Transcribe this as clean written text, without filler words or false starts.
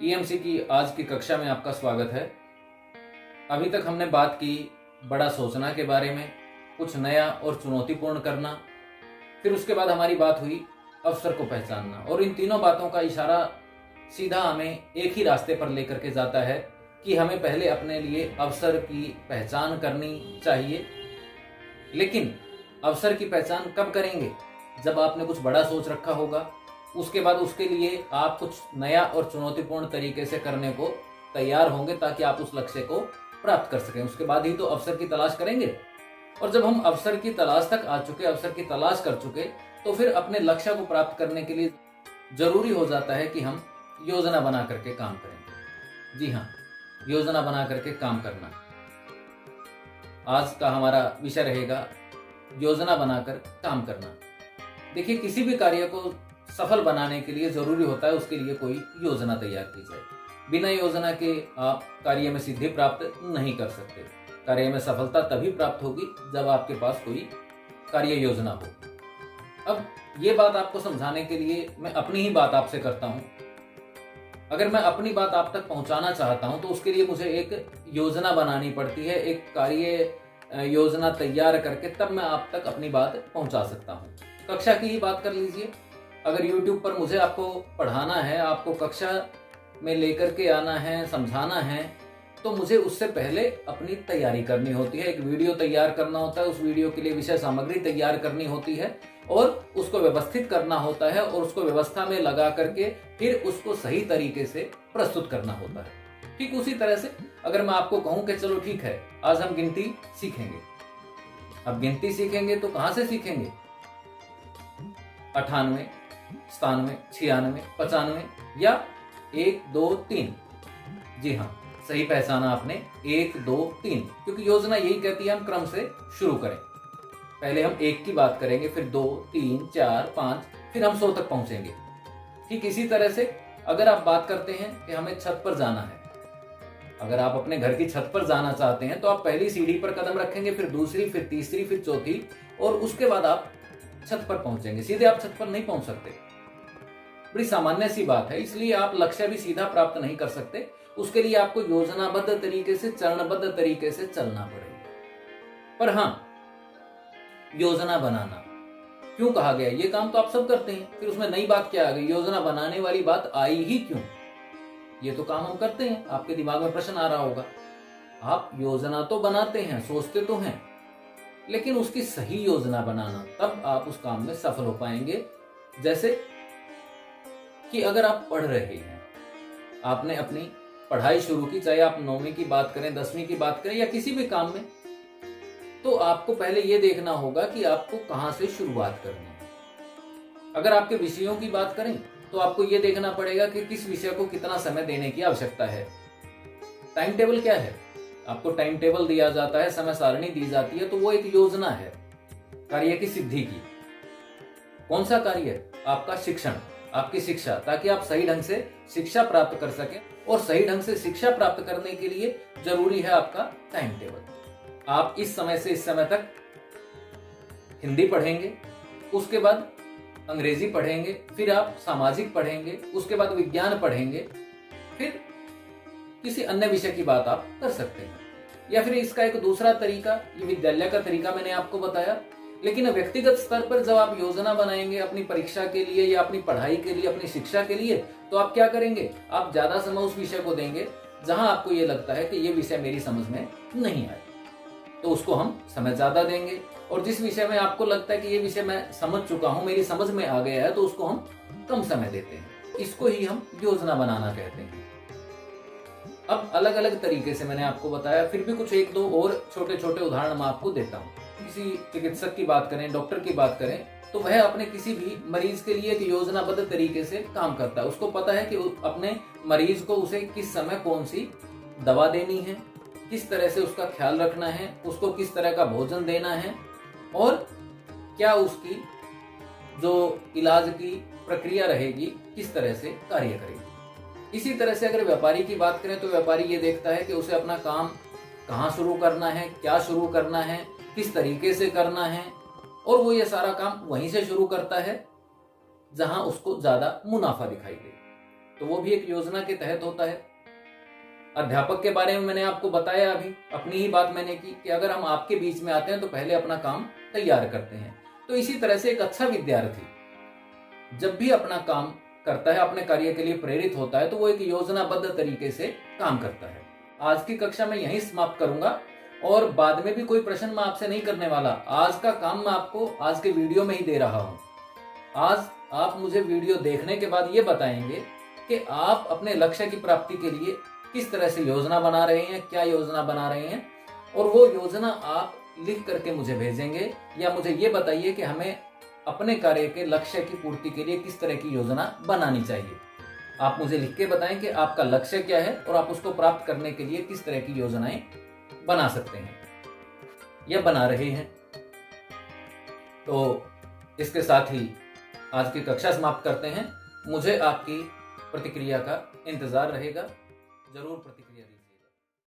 EMC की आज की कक्षा में आपका स्वागत है। अभी तक हमने बात की बड़ा सोचना के बारे में, कुछ नया और चुनौतीपूर्ण करना, फिर उसके बाद हमारी बात हुई अवसर को पहचानना। और इन तीनों बातों का इशारा सीधा हमें एक ही रास्ते पर लेकर के जाता है कि हमें पहले अपने लिए अवसर की पहचान करनी चाहिए। लेकिन अवसर की पहचान कब करेंगे? जब आपने कुछ बड़ा सोच रखा होगा, उसके बाद उसके लिए आप कुछ नया और चुनौतीपूर्ण तरीके से करने को तैयार होंगे ताकि आप उस लक्ष्य को प्राप्त कर सकें। उसके बाद ही तो अवसर की तलाश करेंगे। और जब हम अवसर की तलाश तक आ चुके, अवसर की तलाश कर चुके, तो फिर अपने लक्ष्य को प्राप्त करने के लिए जरूरी हो जाता है कि हम योजना बना करके काम करें। जी हाँ, योजना बना करके काम करना आज का हमारा विषय रहेगा, योजना बनाकर काम करना। देखिए, किसी भी कार्य को सफल बनाने के लिए जरूरी होता है उसके लिए कोई योजना तैयार की जाए। बिना योजना के आप कार्य में सिद्धि प्राप्त नहीं कर सकते। कार्य में सफलता तभी प्राप्त होगी जब आपके पास कोई कार्य योजना हो। अब ये बात आपको समझाने के लिए मैं अपनी ही बात आपसे करता हूं। अगर मैं अपनी बात आप तक पहुंचाना चाहता हूं तो उसके लिए मुझे एक योजना बनानी पड़ती है, एक कार्य योजना तैयार करके तब मैं आप तक अपनी बात पहुंचा सकता हूं। कक्षा की ही बात कर लीजिए। अगर YouTube पर मुझे आपको पढ़ाना है, आपको कक्षा में लेकर के आना है, समझाना है, तो मुझे उससे पहले अपनी तैयारी करनी होती है। एक वीडियो तैयार करना होता है, उस वीडियो के लिए विषय सामग्री तैयार करनी होती है और उसको व्यवस्थित करना होता है और उसको व्यवस्था में लगा करके फिर उसको सही तरीके से प्रस्तुत करना होता है। ठीक उसी तरह से अगर मैं आपको कहूं कि चलो ठीक है, आज हम गिनती सीखेंगे। अब गिनती सीखेंगे तो कहां से सीखेंगे? 98, 97, 96, 95 या 1, 2, 3। जी हाँ, सही पहचाना आपने, 1, 2, 3। क्योंकि योजना यही कहती है हम क्रम से शुरू करें। पहले हम 1 की बात करेंगे, फिर 2, 3, 4, 5, फिर हम 100 तक पहुंचेंगे। ठीक इसी तरह से अगर आप बात करते हैं कि हमें छत पर जाना है, अगर आप अपने घर की छत पर जाना चाहते हैं तो आप पहली सीढ़ी पर कदम रखेंगे, फिर दूसरी, फिर तीसरी, फिर चौथी, और उसके बाद आप छत पर पहुंचेंगे। सीधे आप छत पर नहीं पहुंच सकते। बड़ी सामान्य सी बात है, इसलिए आप लक्ष्य भी सीधा प्राप्त नहीं कर सकते। उसके लिए आपको योजनाबद्ध तरीके से, चरणबद्ध तरीके से चलना पड़ेगा। पर हां, योजना बनाना क्यों कहा गया? ये काम तो आप सब करते हैं, फिर उसमें नई बात क्या आ गई? योजना बनाने वाली बात आई ही क्यों? ये तो काम हम करते हैं। आपके दिमाग में प्रश्न आ रहा होगा, आप योजना तो बनाते हैं, सोचते तो हैं, लेकिन उसकी सही योजना बनाना, तब आप उस काम में सफल हो पाएंगे। जैसे कि अगर आप पढ़ रहे हैं, आपने अपनी पढ़ाई शुरू की, चाहे आप 9वीं की बात करें, 10वीं की बात करें या किसी भी काम में, तो आपको पहले यह देखना होगा कि आपको कहां से शुरुआत करनी है। अगर आपके विषयों की बात करें तो आपको यह देखना पड़ेगा कि किस विषय को कितना समय देने की आवश्यकता है। टाइम टेबल क्या है? आपको टाइम टेबल दिया जाता है, समय सारणी दी जाती है, तो वो एक योजना है कार्य की सिद्धि की। कौन सा कार्य? आपका शिक्षण, आपकी शिक्षा, ताकि आप सही ढंग से शिक्षा प्राप्त कर सकें। और सही ढंग से शिक्षा प्राप्त करने के लिए जरूरी है आपका टाइम टेबल। आप इस समय से इस समय तक हिंदी पढ़ेंगे, उसके बाद अंग्रेजी पढ़ेंगे, फिर आप सामाजिक पढ़ेंगे, उसके बाद विज्ञान पढ़ेंगे, फिर किसी अन्य विषय की बात आप कर सकते हैं। या फिर इसका एक दूसरा तरीका, ये विद्यालय का तरीका मैंने आपको बताया, लेकिन व्यक्तिगत स्तर पर जब आप योजना बनाएंगे अपनी परीक्षा के लिए या अपनी पढ़ाई के लिए, अपनी शिक्षा के लिए, तो आप क्या करेंगे? आप ज्यादा समय उस विषय को देंगे जहां आपको ये लगता है कि ये विषय मेरी समझ में नहीं आए, तो उसको हम समय ज्यादा देंगे। और जिस विषय में आपको लगता है कि ये विषय मैं समझ चुका हूं, मेरी समझ में आ गया है, तो उसको हम कम समय देते हैं। इसको ही हम योजना बनाना कहते हैं। अब अलग अलग तरीके से मैंने आपको बताया, फिर भी कुछ 1-2 और छोटे छोटे उदाहरण मैं आपको देता हूँ। किसी चिकित्सक की बात करें, डॉक्टर की बात करें, तो वह अपने किसी भी मरीज के लिए एक योजनाबद्ध तरीके से काम करता है। उसको पता है कि अपने मरीज को उसे किस समय कौन सी दवा देनी है, किस तरह से उसका ख्याल रखना है, उसको किस तरह का भोजन देना है और क्या उसकी जो इलाज की प्रक्रिया रहेगी किस तरह से कार्य करेगी। इसी तरह से अगर व्यापारी की बात करें तो व्यापारी ये देखता है कि उसे अपना काम कहाँ शुरू करना है, क्या शुरू करना है, किस तरीके से करना है, और वो ये सारा काम वहीं से शुरू करता है जहां उसको ज्यादा मुनाफा दिखाई दे। तो वो भी एक योजना के तहत होता है। अध्यापक के बारे में मैंने आपको बताया, अभी अपनी ही बात मैंने की कि अगर हम आपके बीच में आते हैं तो पहले अपना काम तैयार करते हैं। तो इसी तरह से एक अच्छा विद्यार्थी जब भी अपना काम करता है, अपने कार्य के लिए प्रेरित होता है, तो वो एक योजनाबद्ध तरीके से काम करता है। आज की कक्षा मैं यहीं समाप्त करूंगा और बाद में भी कोई प्रश्न मैं आपसे नहीं करने वाला। आज का काम मैं आपको आज के वीडियो में ही दे रहा हूं। आज आप मुझे वीडियो देखने के बाद ये बताएंगे कि आप अपने लक्ष्य की प्राप्ति के लिए किस तरह से योजना बना रहे हैं, क्या योजना बना रहे हैं, और वो योजना आप लिख करके मुझे भेजेंगे, या मुझे ये बताइए कि हमें अपने कार्य के लक्ष्य की पूर्ति के लिए किस तरह की योजना बनानी चाहिए। आप मुझे लिख के बताएं कि आपका लक्ष्य क्या है और आप उसको प्राप्त करने के लिए किस तरह की योजनाएं बना सकते हैं या बना रहे हैं। तो इसके साथ ही आज की कक्षा समाप्त करते हैं। मुझे आपकी प्रतिक्रिया का इंतजार रहेगा, जरूर प्रतिक्रिया दीजिए।